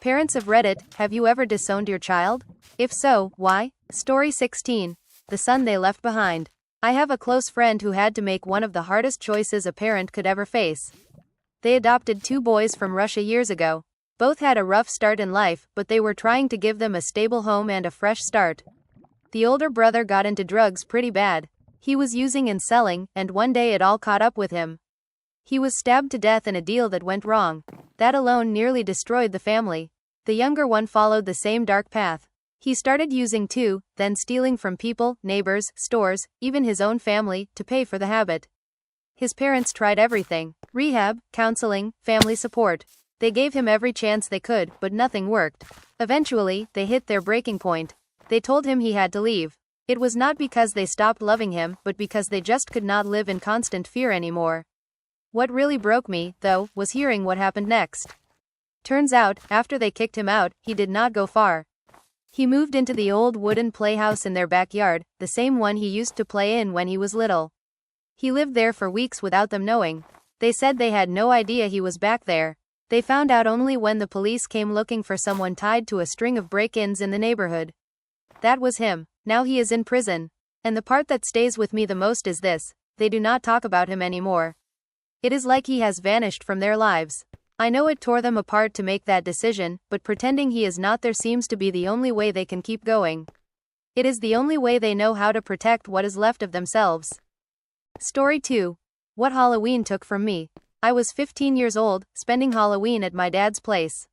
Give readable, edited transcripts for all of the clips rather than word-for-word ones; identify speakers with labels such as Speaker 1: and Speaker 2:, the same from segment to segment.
Speaker 1: Parents of Reddit, have you ever disowned your child? If so, why? Story 16. The son they left behind. I have a close friend who had to make one of the hardest choices a parent could ever face. They adopted two boys from Russia years ago. Both had a rough start in life, but they were trying to give them a stable home and a fresh start. The older brother got into drugs pretty bad. He was using and selling, and one day it all caught up with him. He was stabbed to death in a deal that went wrong. That alone nearly destroyed the family. The younger one followed the same dark path. He started using too, then stealing from people, neighbors, stores, even his own family, to pay for the habit. His parents tried everything: rehab, counseling, family support. They gave him every chance they could, but nothing worked. Eventually, they hit their breaking point. They told him he had to leave. It was not because they stopped loving him, but because they just could not live in constant fear anymore. What really broke me, though, was hearing what happened next. Turns out, after they kicked him out, he did not go far. He moved into the old wooden playhouse in their backyard, the same one he used to play in when he was little. He lived there for weeks without them knowing. They said they had no idea he was back there. They found out only when the police came looking for someone tied to a string of break-ins in the neighborhood. That was him. Now he is in prison. And the part that stays with me the most is this: they do not talk about him anymore. It is like he has vanished from their lives. I know it tore them apart to make that decision, but pretending he is not there seems to be the only way they can keep going. It is the only way they know how to protect what is left of themselves. Story 2. What Halloween took from me. I was 15 years old, spending Halloween at my dad's place.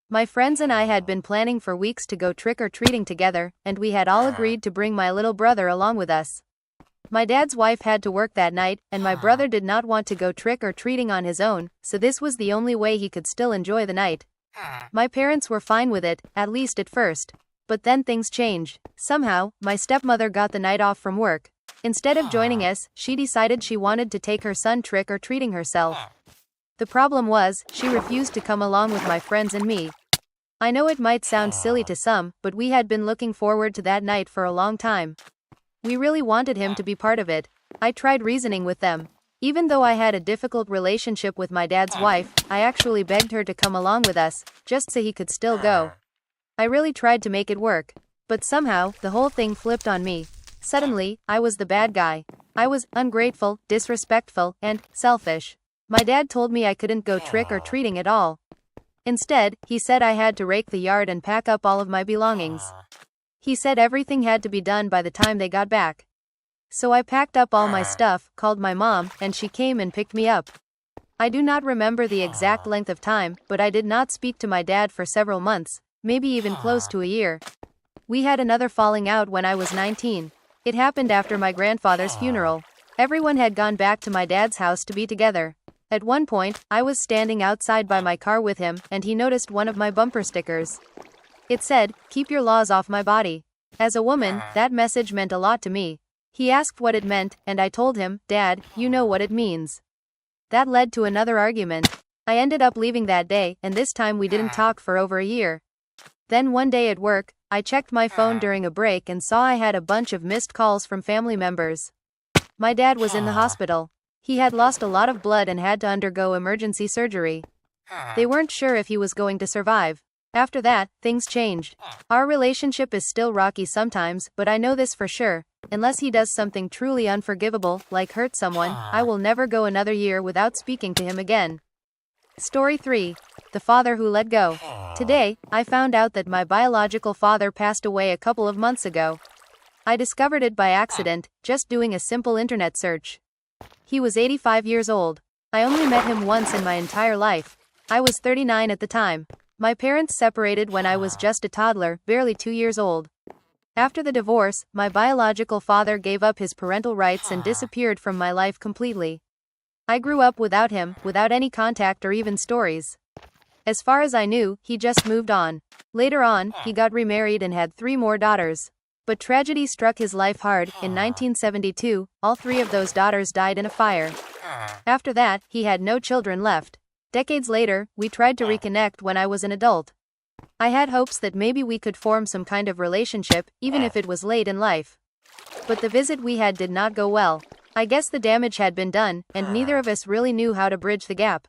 Speaker 1: My friends and I had been planning for weeks to go trick-or-treating together, and we had all agreed to bring my little brother along with us. My dad's wife had to work that night, and my brother did not want to go trick-or-treating on his own, so this was the only way he could still enjoy the night. My parents were fine with it, at least at first. But then things changed. Somehow, my stepmother got the night off from work. Instead of joining us, she decided she wanted to take her son trick-or-treating herself. The problem was, she refused to come along with my friends and me. I know it might sound silly to some, but we had been looking forward to that night for a long time. We really wanted him to be part of it. I tried reasoning with them. Even though I had a difficult relationship with my dad's wife, I actually begged her to come along with us, just so he could still go. I really tried to make it work. But somehow, the whole thing flipped on me. Suddenly, I was the bad guy. I was ungrateful, disrespectful, and selfish. My dad told me I couldn't go trick-or-treating at all. Instead, he said I had to rake the yard and pack up all of my belongings. He said everything had to be done by the time they got back. So I packed up all my stuff, called my mom, and she came and picked me up. I do not remember the exact length of time, but I did not speak to my dad for several months, maybe even close to a year. We had another falling out when I was 19. It happened after my grandfather's funeral. Everyone had gone back to my dad's house to be together. At one point, I was standing outside by my car with him, and he noticed one of my bumper stickers. It said, "Keep your laws off my body." As a woman, that message meant a lot to me. He asked what it meant, and I told him, "Dad, you know what it means." That led to another argument. I ended up leaving that day, and this time we didn't talk for over a year. Then one day at work, I checked my phone during a break and saw I had a bunch of missed calls from family members. My dad was in the hospital. He had lost a lot of blood and had to undergo emergency surgery. They weren't sure if he was going to survive. After that, things changed. Our relationship is still rocky sometimes, but I know this for sure. Unless he does something truly unforgivable, like hurt someone, I will never go another year without speaking to him again. Story 3. The father who let go. Today, I found out that my biological father passed away a couple of months ago. I discovered it by accident, just doing a simple internet search. He was 85 years old. I only met him once in my entire life. I was 39 at the time. My parents separated when I was just a toddler, barely 2 years old. After the divorce, my biological father gave up his parental rights and disappeared from my life completely. I grew up without him, without any contact or even stories. As far as I knew, he just moved on. Later on, he got remarried and had 3 more daughters. But tragedy struck his life hard. In 1972, all 3 of those daughters died in a fire. After that, he had no children left. Decades later, we tried to reconnect when I was an adult. I had hopes that maybe we could form some kind of relationship, even if it was late in life. But the visit we had did not go well. I guess the damage had been done, and neither of us really knew how to bridge the gap.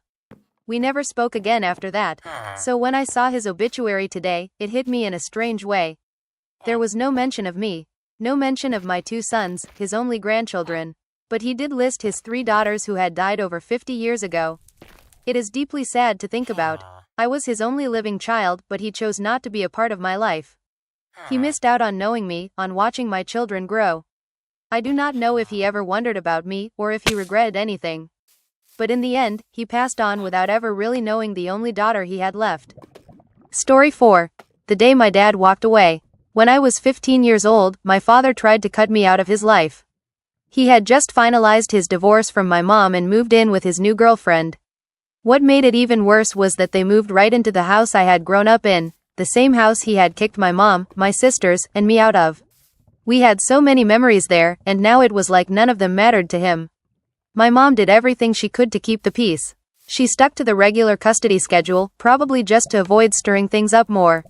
Speaker 1: We never spoke again after that. So when I saw his obituary today, it hit me in a strange way. There was no mention of me. No mention of my 2 sons, his only grandchildren. But he did list his 3 daughters who had died over 50 years ago. It is deeply sad to think about. I was his only living child, but he chose not to be a part of my life. He missed out on knowing me, on watching my children grow. I do not know if he ever wondered about me, or if he regretted anything. But in the end, he passed on without ever really knowing the only daughter he had left. Story 4. The day my dad walked away. When I was 15 years old, my father tried to cut me out of his life. He had just finalized his divorce from my mom and moved in with his new girlfriend. What made it even worse was that they moved right into the house I had grown up in, the same house he had kicked my mom, my sisters, and me out of. We had so many memories there, and now it was like none of them mattered to him. My mom did everything she could to keep the peace. She stuck to the regular custody schedule, probably just to avoid stirring things up more.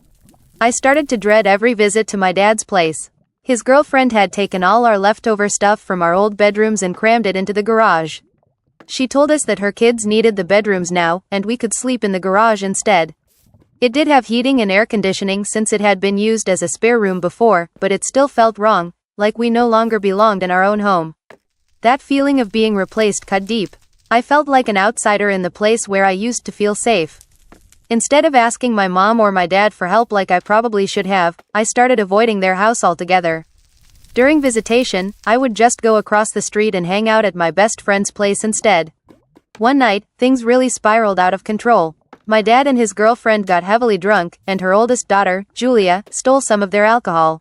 Speaker 1: I started to dread every visit to my dad's place. His girlfriend had taken all our leftover stuff from our old bedrooms and crammed it into the garage. She told us that her kids needed the bedrooms now, and we could sleep in the garage instead. It did have heating and air conditioning since it had been used as a spare room before, but it still felt wrong, like we no longer belonged in our own home. That feeling of being replaced cut deep. I felt like an outsider in the place where I used to feel safe. Instead of asking my mom or my dad for help like I probably should have, I started avoiding their house altogether. During visitation, I would just go across the street and hang out at my best friend's place instead. One night, things really spiraled out of control. My dad and his girlfriend got heavily drunk, and her oldest daughter, Julia, stole some of their alcohol.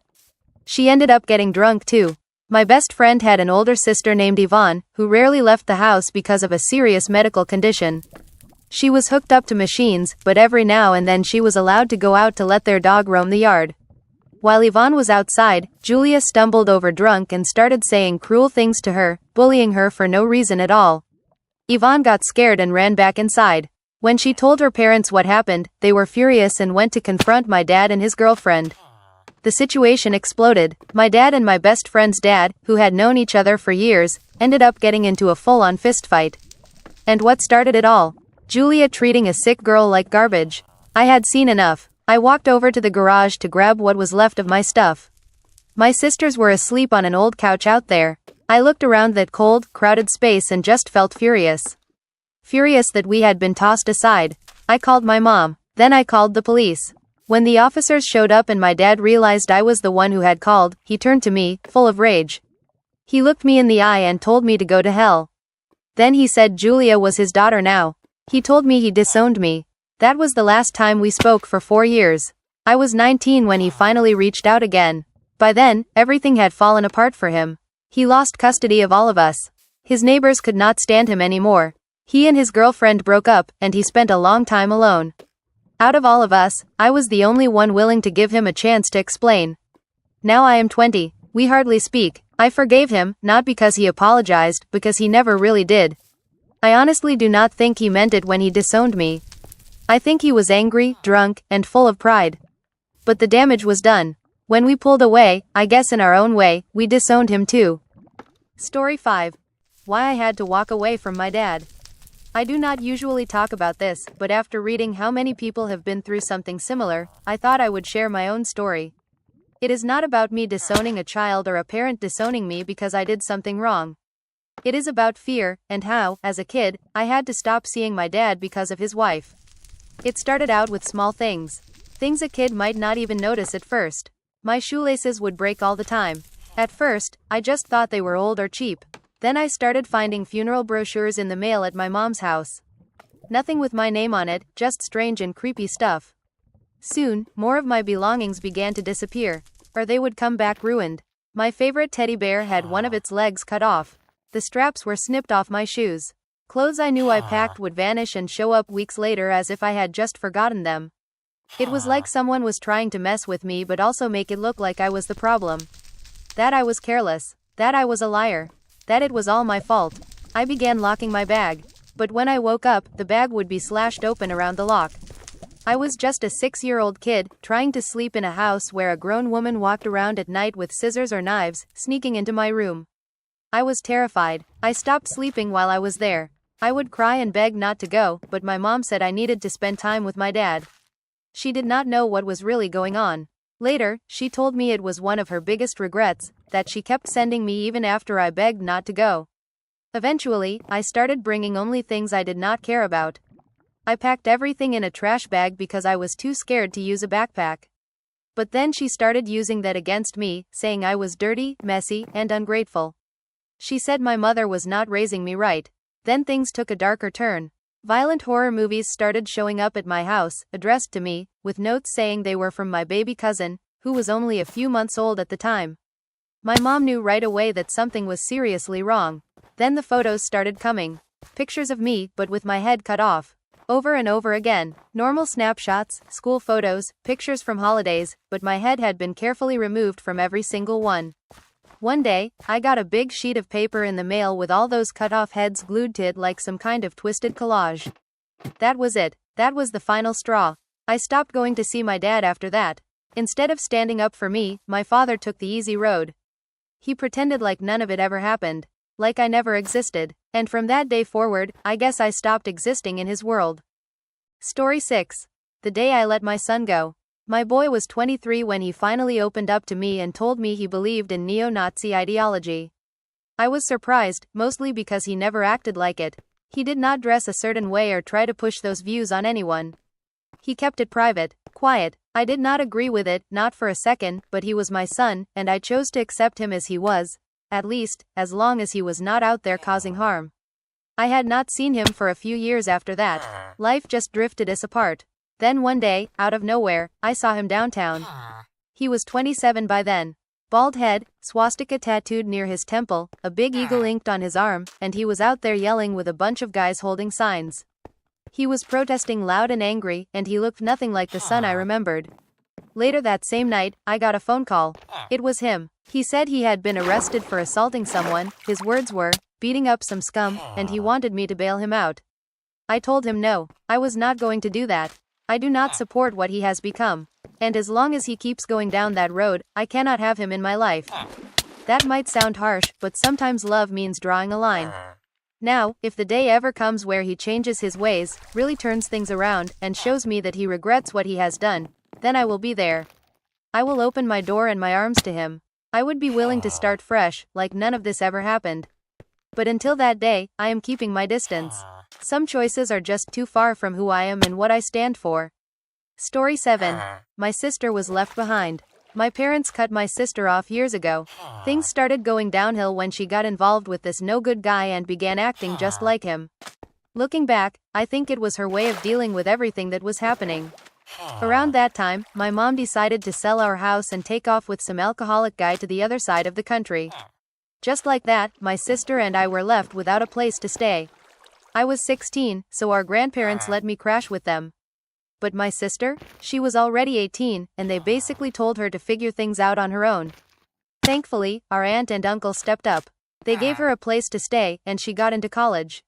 Speaker 1: She ended up getting drunk too. My best friend had an older sister named Yvonne, who rarely left the house because of a serious medical condition. She was hooked up to machines, but every now and then she was allowed to go out to let their dog roam the yard. While Yvonne was outside, Julia stumbled over drunk and started saying cruel things to her, bullying her for no reason at all. Yvonne got scared and ran back inside. When she told her parents what happened, they were furious and went to confront my dad and his girlfriend. The situation exploded. My dad and my best friend's dad, who had known each other for years, ended up getting into a full-on fistfight. And what started it all? Julia treating a sick girl like garbage. I had seen enough. I walked over to the garage to grab what was left of my stuff. My sisters were asleep on an old couch out there. I looked around that cold, crowded space and just felt furious. Furious that we had been tossed aside. I called my mom. Then I called the police. When the officers showed up and my dad realized I was the one who had called, he turned to me, full of rage. He looked me in the eye and told me to go to hell. Then he said Julia was his daughter now. He told me he disowned me. That was the last time we spoke for 4 years. I was 19 when he finally reached out again. By then, everything had fallen apart for him. He lost custody of all of us. His neighbors could not stand him anymore. He and his girlfriend broke up, and he spent a long time alone. Out of all of us, I was the only one willing to give him a chance to explain. Now I am 20. We hardly speak. I forgave him, not because he apologized, because he never really did. I honestly do not think he meant it when he disowned me. I think he was angry, drunk, and full of pride. But the damage was done. When we pulled away, I guess in our own way, we disowned him too. Story 5. Why I had to walk away from my dad. I do not usually talk about this, but after reading how many people have been through something similar, I thought I would share my own story. It is not about me disowning a child or a parent disowning me because I did something wrong. It is about fear, and how, as a kid, I had to stop seeing my dad because of his wife. It started out with small things. Things a kid might not even notice at first. My shoelaces would break all the time. At first, I just thought they were old or cheap. Then I started finding funeral brochures in the mail at my mom's house. Nothing with my name on it, just strange and creepy stuff. Soon, more of my belongings began to disappear, or they would come back ruined. My favorite teddy bear had one of its legs cut off. The straps were snipped off my shoes. Clothes I knew I packed would vanish and show up weeks later as if I had just forgotten them. It was like someone was trying to mess with me but also make it look like I was the problem. That I was careless. That I was a liar. That it was all my fault. I began locking my bag. But when I woke up, the bag would be slashed open around the lock. I was just a 6-year-old kid, trying to sleep in a house where a grown woman walked around at night with scissors or knives, sneaking into my room. I was terrified. I stopped sleeping while I was there. I would cry and beg not to go, but my mom said I needed to spend time with my dad. She did not know what was really going on. Later, she told me it was one of her biggest regrets, that she kept sending me even after I begged not to go. Eventually, I started bringing only things I did not care about. I packed everything in a trash bag because I was too scared to use a backpack. But then she started using that against me, saying I was dirty, messy, and ungrateful. She said my mother was not raising me right. Then things took a darker turn. Violent horror movies started showing up at my house, addressed to me, with notes saying they were from my baby cousin, who was only a few months old at the time. My mom knew right away that something was seriously wrong. Then the photos started coming. Pictures of me, but with my head cut off. Over and over again. Normal snapshots, school photos, pictures from holidays, but my head had been carefully removed from every single one. One day, I got a big sheet of paper in the mail with all those cut-off heads glued to it like some kind of twisted collage. That was it. That was the final straw. I stopped going to see my dad after that. Instead of standing up for me, my father took the easy road. He pretended like none of it ever happened. Like I never existed. And from that day forward, I guess I stopped existing in his world. Story 6. The day I let my son go. My boy was 23 when he finally opened up to me and told me he believed in neo-Nazi ideology. I was surprised, mostly because he never acted like it. He did not dress a certain way or try to push those views on anyone. He kept it private, quiet. I did not agree with it, not for a second, but he was my son, and I chose to accept him as he was, at least, as long as he was not out there causing harm. I had not seen him for a few years after that. Life just drifted us apart. Then one day, out of nowhere, I saw him downtown. He was 27 by then. Bald head, swastika tattooed near his temple, a big eagle inked on his arm, and he was out there yelling with a bunch of guys holding signs. He was protesting loud and angry, and he looked nothing like the son I remembered. Later that same night, I got a phone call. It was him. He said he had been arrested for assaulting someone, his words were, beating up some scum, and he wanted me to bail him out. I told him no, I was not going to do that. I do not support what he has become. And as long as he keeps going down that road, I cannot have him in my life. That might sound harsh, but sometimes love means drawing a line. Now, if the day ever comes where he changes his ways, really turns things around, and shows me that he regrets what he has done, then I will be there. I will open my door and my arms to him. I would be willing to start fresh, like none of this ever happened. But until that day, I am keeping my distance. Some choices are just too far from who I am and what I stand for. Story 7. My sister was left behind. My parents cut my sister off years ago. Things started going downhill when she got involved with this no-good guy and began acting just like him. Looking back, I think it was her way of dealing with everything that was happening. Around that time, my mom decided to sell our house and take off with some alcoholic guy to the other side of the country. Just like that, my sister and I were left without a place to stay. I was 16, so our grandparents let me crash with them. But my sister? She was already 18, and they basically told her to figure things out on her own. Thankfully, our aunt and uncle stepped up. They gave her a place to stay, and she got into college.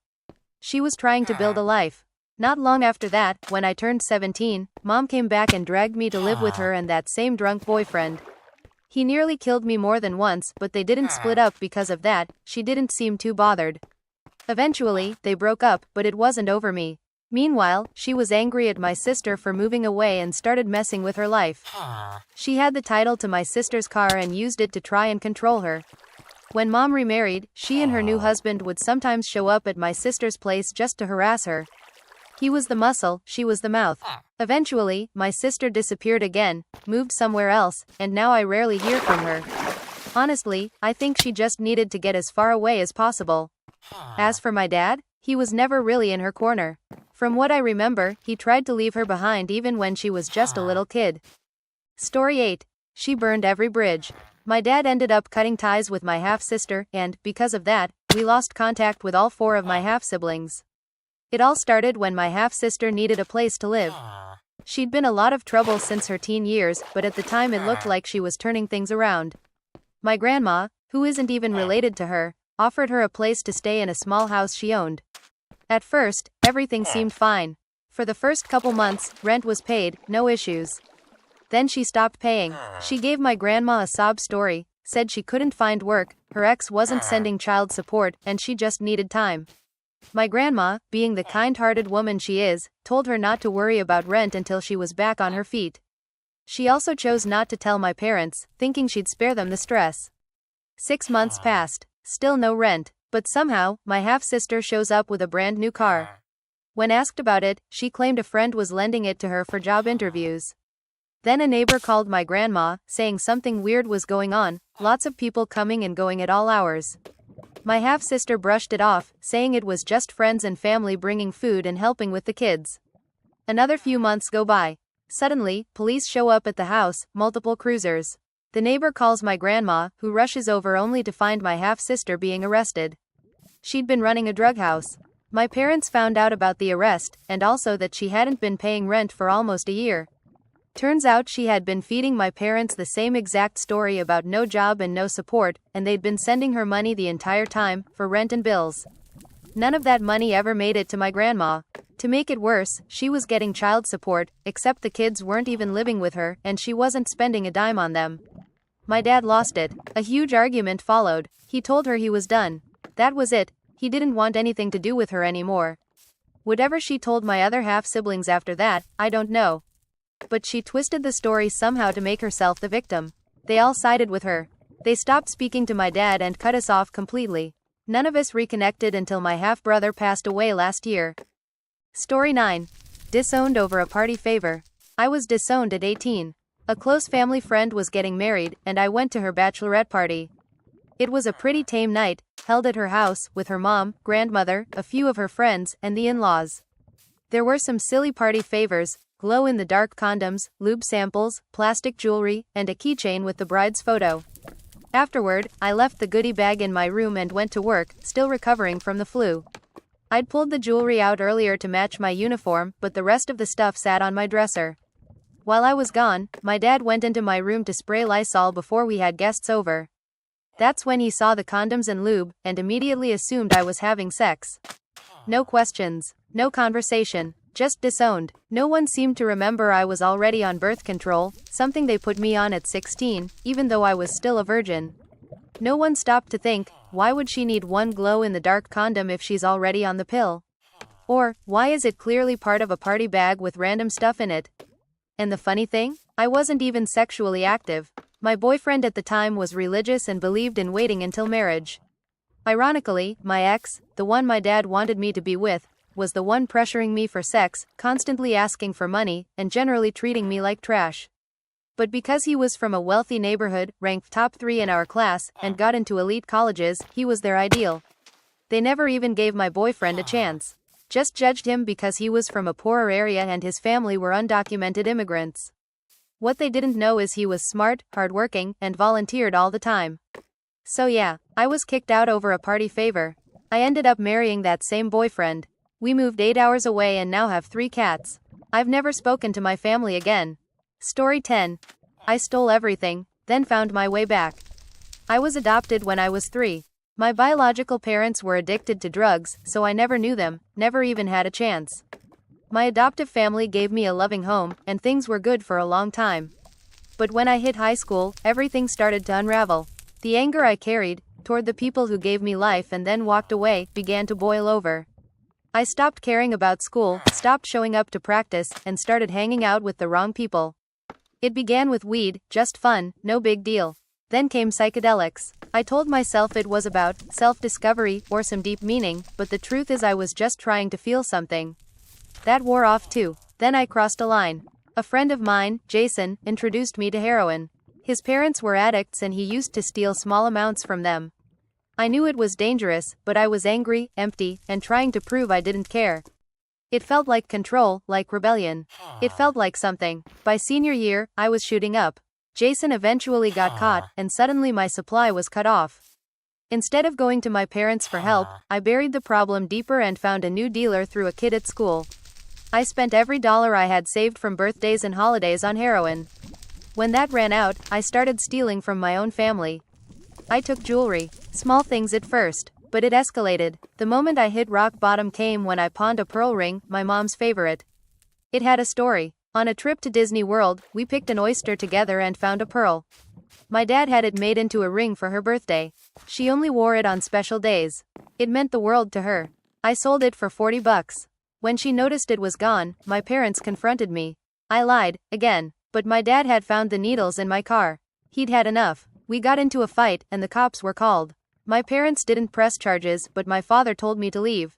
Speaker 1: She was trying to build a life. Not long after that, when I turned 17, Mom came back and dragged me to live with her and that same drunk boyfriend. He nearly killed me more than once, but they didn't split up because of that. She didn't seem too bothered. Eventually, they broke up, but it wasn't over me. Meanwhile, she was angry at my sister for moving away and started messing with her life. She had the title to my sister's car and used it to try and control her. When Mom remarried, she and her new husband would sometimes show up at my sister's place just to harass her. He was the muscle, she was the mouth. Eventually, my sister disappeared again, moved somewhere else, and now I rarely hear from her. Honestly, I think she just needed to get as far away as possible. As for my dad, he was never really in her corner. From what I remember, he tried to leave her behind even when she was just a little kid. Story 8. She burned every bridge. My dad ended up cutting ties with my half-sister, and, because of that, we lost contact with all 4 of my half-siblings. It all started when my half-sister needed a place to live. She'd been a lot of trouble since her teen years, but at the time it looked like she was turning things around. My grandma, who isn't even related to her, offered her a place to stay in a small house she owned. At first, everything seemed fine. For the first couple months, rent was paid, no issues. Then she stopped paying. She gave my grandma a sob story, said she couldn't find work, her ex wasn't sending child support, and she just needed time. My grandma, being the kind-hearted woman she is, told her not to worry about rent until she was back on her feet. She also chose not to tell my parents, thinking she'd spare them the stress. 6 months passed, still no rent, but somehow, my half-sister shows up with a brand new car. When asked about it, she claimed a friend was lending it to her for job interviews. Then a neighbor called my grandma, saying something weird was going on, lots of people coming and going at all hours. My half-sister brushed it off, saying it was just friends and family bringing food and helping with the kids. Another few months go by. Suddenly, police show up at the house, multiple cruisers. The neighbor calls my grandma, who rushes over only to find my half-sister being arrested. She'd been running a drug house. My parents found out about the arrest, and also that she hadn't been paying rent for almost a year. Turns out she had been feeding my parents the same exact story about no job and no support, and they'd been sending her money the entire time, for rent and bills. None of that money ever made it to my grandma. To make it worse, she was getting child support, except the kids weren't even living with her, and she wasn't spending a dime on them. My dad lost it. A huge argument followed. He told her he was done. That was it. He didn't want anything to do with her anymore. Whatever she told my other half-siblings after that, I don't know. But she twisted the story somehow to make herself the victim. They all sided with her. They stopped speaking to my dad and cut us off completely. None of us reconnected until my half-brother passed away last year. Story 9. Disowned over a party favor. I was disowned at 18. A close family friend was getting married, and I went to her bachelorette party. It was a pretty tame night, held at her house, with her mom, grandmother, a few of her friends, and the in-laws. There were some silly party favors, glow-in-the-dark condoms, lube samples, plastic jewelry, and a keychain with the bride's photo. Afterward, I left the goodie bag in my room and went to work, still recovering from the flu. I'd pulled the jewelry out earlier to match my uniform, but the rest of the stuff sat on my dresser. While I was gone, my dad went into my room to spray Lysol before we had guests over. That's when he saw the condoms and lube, and immediately assumed I was having sex. No questions, no conversation, just disowned. No one seemed to remember I was already on birth control, something they put me on at 16, even though I was still a virgin. No one stopped to think, why would she need one glow-in-the-dark condom if she's already on the pill? Or, why is it clearly part of a party bag with random stuff in it? And the funny thing? I wasn't even sexually active. My boyfriend at the time was religious and believed in waiting until marriage. Ironically, my ex, the one my dad wanted me to be with, was the one pressuring me for sex, constantly asking for money, and generally treating me like trash. But because he was from a wealthy neighborhood, ranked top 3 in our class, and got into elite colleges, he was their ideal. They never even gave my boyfriend a chance. Just judged him because he was from a poorer area and his family were undocumented immigrants. What they didn't know is he was smart, hardworking, and volunteered all the time. So yeah, I was kicked out over a party favor. I ended up marrying that same boyfriend. We moved 8 hours away and now have 3 cats. I've never spoken to my family again. Story 10. I stole everything, then found my way back. I was adopted when I was 3. My biological parents were addicted to drugs, so I never knew them, never even had a chance. My adoptive family gave me a loving home, and things were good for a long time. But when I hit high school, everything started to unravel. The anger I carried, toward the people who gave me life and then walked away, began to boil over. I stopped caring about school, stopped showing up to practice, and started hanging out with the wrong people. It began with weed, just fun, no big deal. Then came psychedelics. I told myself it was about self-discovery or some deep meaning, but the truth is I was just trying to feel something. That wore off too. Then I crossed a line. A friend of mine, Jason, introduced me to heroin. His parents were addicts and he used to steal small amounts from them. I knew it was dangerous, but I was angry, empty, and trying to prove I didn't care. It felt like control, like rebellion. It felt like something. By senior year, I was shooting up. Jason eventually got caught, and suddenly my supply was cut off. Instead of going to my parents for help, I buried the problem deeper and found a new dealer through a kid at school. I spent every dollar I had saved from birthdays and holidays on heroin. When that ran out, I started stealing from my own family. I took jewelry, small things at first, but it escalated. The moment I hit rock bottom came when I pawned a pearl ring, my mom's favorite. It had a story. On a trip to Disney World, we picked an oyster together and found a pearl. My dad had it made into a ring for her birthday. She only wore it on special days. It meant the world to her. I sold it for 40 bucks. When she noticed it was gone, my parents confronted me. I lied, again, but my dad had found the needles in my car. He'd had enough. We got into a fight and the cops were called. My parents didn't press charges, but my father told me to leave.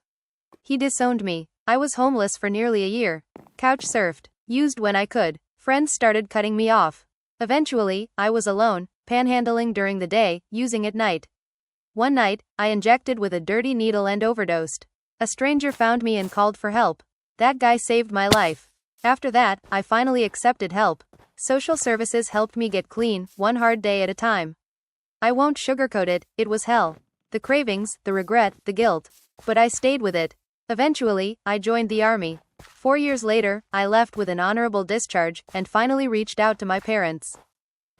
Speaker 1: He disowned me. I was homeless for nearly a year. Couch surfed, used when I could. Friends started cutting me off. Eventually, I was alone, panhandling during the day, using at night. One night, I injected with a dirty needle and overdosed. A stranger found me and called for help. That guy saved my life. After that, I finally accepted help. Social services helped me get clean, one hard day at a time. I won't sugarcoat it, it was hell. The cravings, the regret, the guilt. But I stayed with it. Eventually, I joined the army. 4 years later, I left with an honorable discharge, and finally reached out to my parents.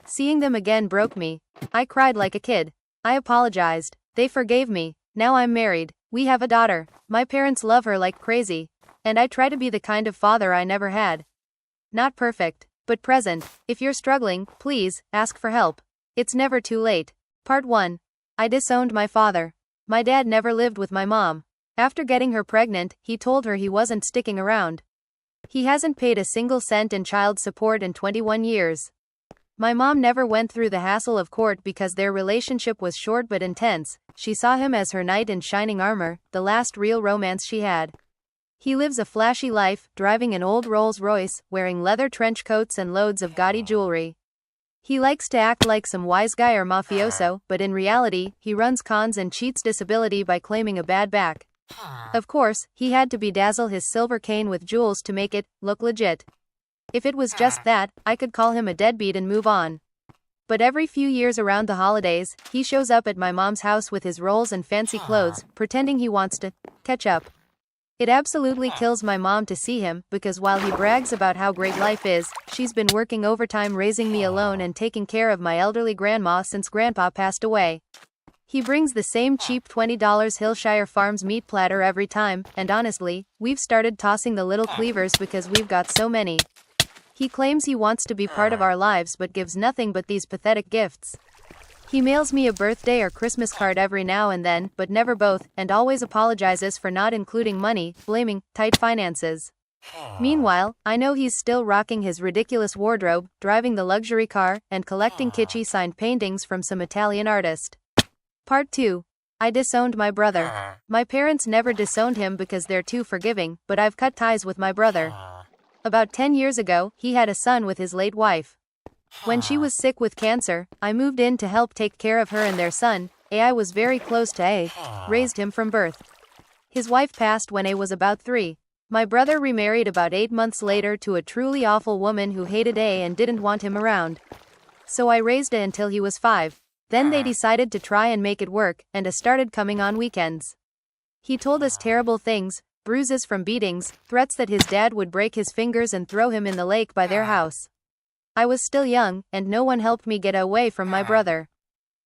Speaker 1: Seeing them again broke me. I cried like a kid. I apologized. They forgave me. Now I'm married. We have a daughter. My parents love her like crazy. And I try to be the kind of father I never had. Not perfect, but present. If you're struggling, please, ask for help. It's never too late. Part 1. I disowned my father. My dad never lived with my mom. After getting her pregnant, he told her he wasn't sticking around. He hasn't paid a single cent in child support in 21 years. My mom never went through the hassle of court because their relationship was short but intense. She saw him as her knight in shining armor, the last real romance she had. He lives a flashy life, driving an old Rolls-Royce, wearing leather trench coats and loads of gaudy jewelry. He likes to act like some wise guy or mafioso, but in reality, he runs cons and cheats disability by claiming a bad back. Of course, he had to bedazzle his silver cane with jewels to make it look legit. If it was just that, I could call him a deadbeat and move on. But every few years around the holidays, he shows up at my mom's house with his rolls and fancy clothes, pretending he wants to catch up. It absolutely kills my mom to see him, because while he brags about how great life is, she's been working overtime raising me alone and taking care of my elderly grandma since grandpa passed away. He brings the same cheap $20 Hillshire Farms meat platter every time, and honestly, we've started tossing the little cleavers because we've got so many. He claims he wants to be part of our lives but gives nothing but these pathetic gifts. He mails me a birthday or Christmas card every now and then, but never both, and always apologizes for not including money, blaming tight finances. Meanwhile, I know he's still rocking his ridiculous wardrobe, driving the luxury car, and collecting kitschy signed paintings from some Italian artist. Part 2. I disowned my brother. My parents never disowned him because they're too forgiving, but I've cut ties with my brother. About 10 years ago, he had a son with his late wife. When she was sick with cancer, I moved in to help take care of her and their son. I was very close to A. Raised him from birth. His wife passed when A was about 3. My brother remarried about 8 months later to a truly awful woman who hated A and didn't want him around. So I raised A until he was 5. Then they decided to try and make it work, and A started coming on weekends. He told us terrible things, bruises from beatings, threats that his dad would break his fingers and throw him in the lake by their house. I was still young, and no one helped me get away from my brother.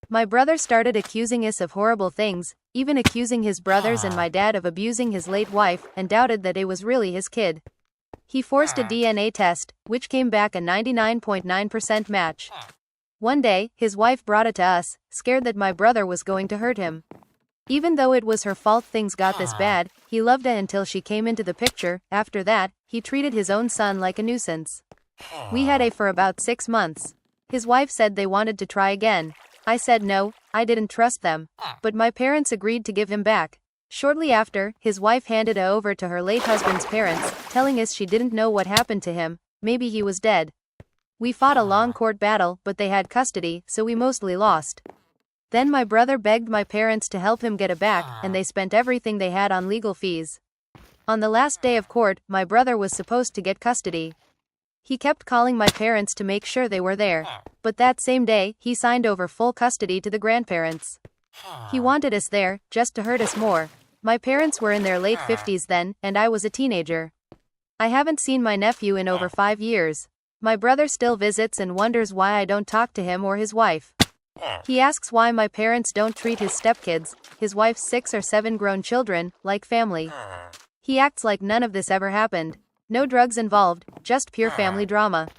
Speaker 1: My brother started accusing us of horrible things, even accusing his brothers and my dad of abusing his late wife, and doubted that it was really his kid. He forced a DNA test, which came back a 99.9% match. One day, his wife brought it to us, scared that my brother was going to hurt him. Even though it was her fault things got this bad, he loved her until she came into the picture. After that, he treated his own son like a nuisance. We had A for about 6 months. His wife said they wanted to try again. I said no, I didn't trust them. But my parents agreed to give him back. Shortly after, his wife handed A over to her late husband's parents, telling us she didn't know what happened to him, maybe he was dead. We fought a long court battle, but they had custody, so we mostly lost. Then my brother begged my parents to help him get A back, and they spent everything they had on legal fees. On the last day of court, my brother was supposed to get custody. He kept calling my parents to make sure they were there. But that same day, he signed over full custody to the grandparents. He wanted us there, just to hurt us more. My parents were in their late 50s then, and I was a teenager. I haven't seen my nephew in over 5 years. My brother still visits and wonders why I don't talk to him or his wife. He asks why my parents don't treat his stepkids, his wife's 6 or 7 grown children, like family. He acts like none of this ever happened. No drugs involved, just pure family drama.